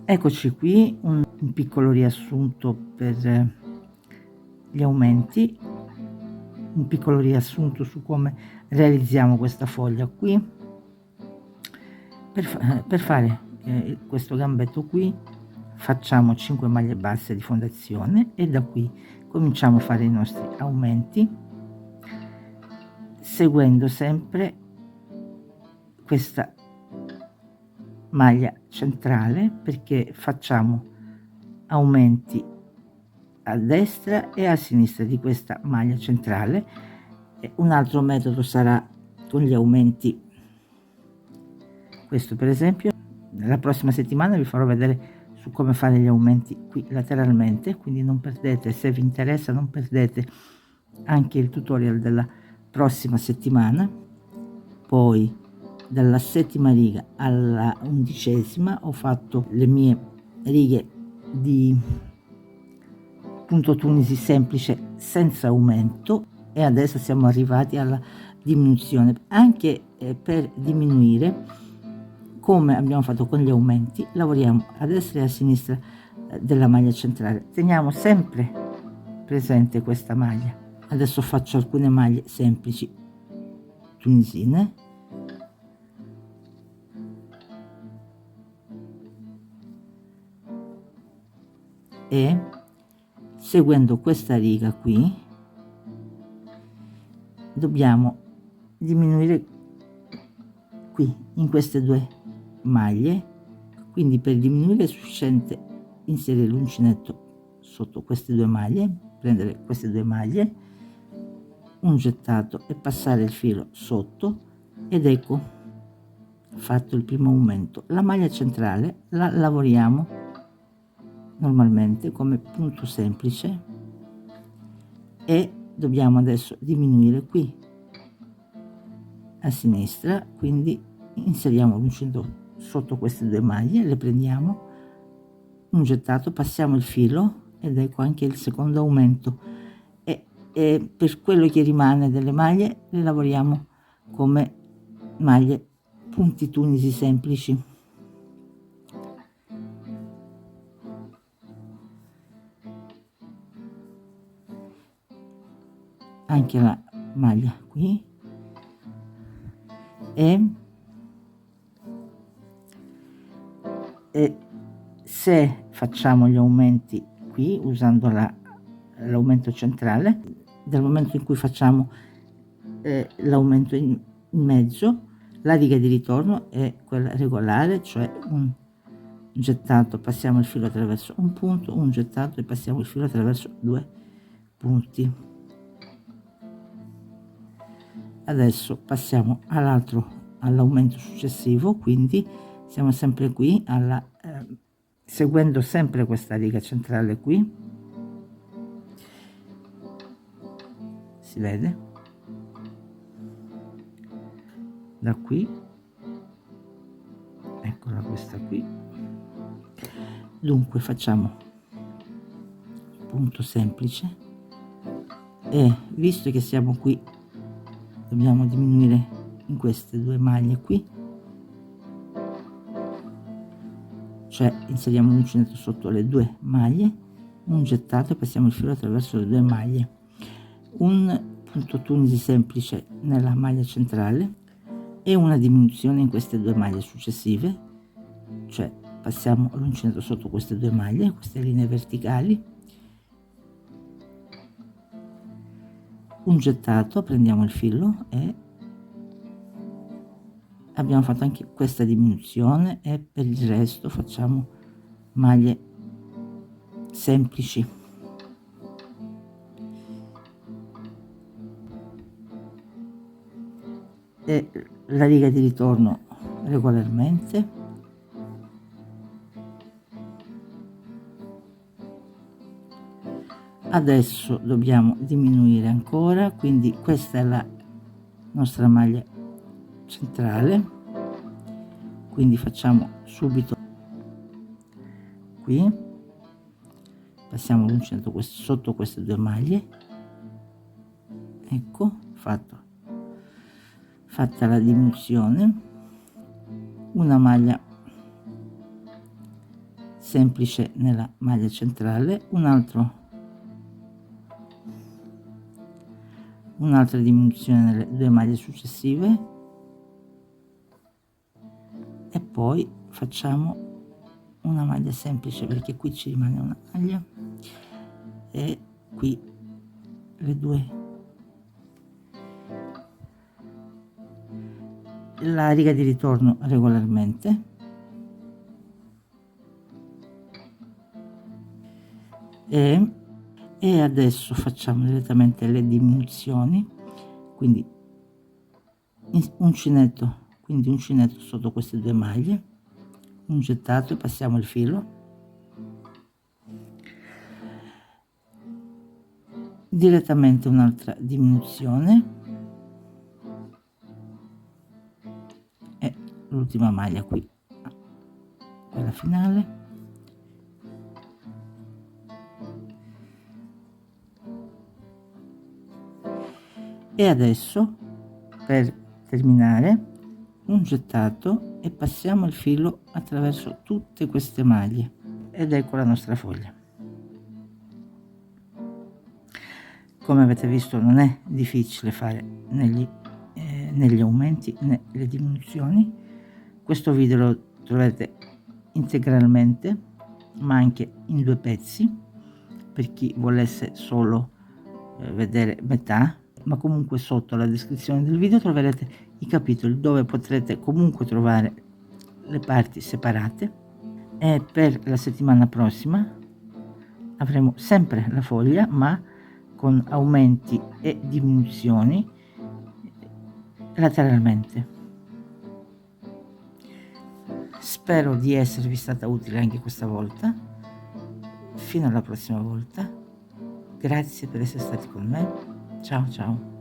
Eccoci qui, un piccolo riassunto per gli aumenti, un piccolo riassunto su come realizziamo questa foglia qui. Per fare questo gambetto qui facciamo 5 maglie basse di fondazione e da qui cominciamo a fare i nostri aumenti seguendo sempre questa maglia centrale, perché facciamo aumenti a destra e a sinistra di questa maglia centrale. E un altro metodo sarà con gli aumenti, questo per esempio. La prossima settimana vi farò vedere su come fare gli aumenti qui lateralmente, quindi non perdete, se vi interessa non perdete anche il tutorial della prossima settimana. Poi dalla settima riga alla 11ª ho fatto le mie righe di punto tunisi semplice senza aumento e adesso siamo arrivati alla diminuzione. Anche per diminuire, come abbiamo fatto con gli aumenti, lavoriamo a destra e a sinistra della maglia centrale, teniamo sempre presente questa maglia. Adesso faccio alcune maglie semplici tunisine e seguendo questa riga qui dobbiamo diminuire qui in queste due maglie, quindi per diminuire è sufficiente inserire l'uncinetto sotto queste due maglie, prendere queste due maglie, un gettato e passare il filo sotto ed ecco fatto il primo aumento. La maglia centrale la lavoriamo normalmente come punto semplice e dobbiamo adesso diminuire qui a sinistra, quindi inseriamo l'uncinetto sotto queste due maglie, le prendiamo, un gettato, passiamo il filo ed ecco anche il secondo aumento e per quello che rimane delle maglie le lavoriamo come maglie punti tunisi semplici. Anche la maglia qui e se facciamo gli aumenti qui usando l'aumento centrale, dal momento in cui facciamo l'aumento in mezzo, la riga di ritorno è quella regolare, cioè un gettato, passiamo il filo attraverso un punto, un gettato e passiamo il filo attraverso due punti. Adesso passiamo all'aumento successivo, quindi siamo sempre qui seguendo sempre questa riga centrale qui, si vede da qui, eccola questa qui. Dunque facciamo punto semplice e visto che siamo qui dobbiamo diminuire in queste due maglie qui, cioè inseriamo l'uncinetto sotto le due maglie, un gettato e passiamo il filo attraverso le due maglie, un punto tunisi semplice nella maglia centrale e una diminuzione in queste due maglie successive, cioè passiamo l'uncinetto sotto queste due maglie, queste linee verticali, un gettato, prendiamo il filo e abbiamo fatto anche questa diminuzione e per il resto facciamo maglie semplici. E la riga di ritorno regolarmente. Adesso dobbiamo diminuire ancora, quindi questa è la nostra maglia centrale, quindi facciamo subito qui, passiamo l'uncinetto sotto queste due maglie, ecco fatta la diminuzione, una maglia semplice nella maglia centrale, un'altra diminuzione nelle 2 maglie successive e poi facciamo una maglia semplice, perché qui ci rimane una maglia, e qui le 2, la riga di ritorno regolarmente, e adesso facciamo direttamente le diminuzioni, quindi uncinetto sotto queste 2 maglie, un gettato e passiamo il filo, direttamente un'altra diminuzione e l'ultima maglia qui, quella finale, e adesso per terminare un gettato e passiamo il filo attraverso tutte queste maglie ed ecco la nostra foglia. Come avete visto non è difficile fare negli aumenti né le diminuzioni. Questo video lo trovate integralmente, ma anche in 2 pezzi per chi volesse solo vedere metà, ma comunque sotto la descrizione del video troverete i capitoli dove potrete comunque trovare le parti separate. E per la settimana prossima avremo sempre la foglia, ma con aumenti e diminuzioni lateralmente. Spero di esservi stata utile anche questa volta. Fino alla prossima volta, grazie per essere stati con me. Ciao ciao.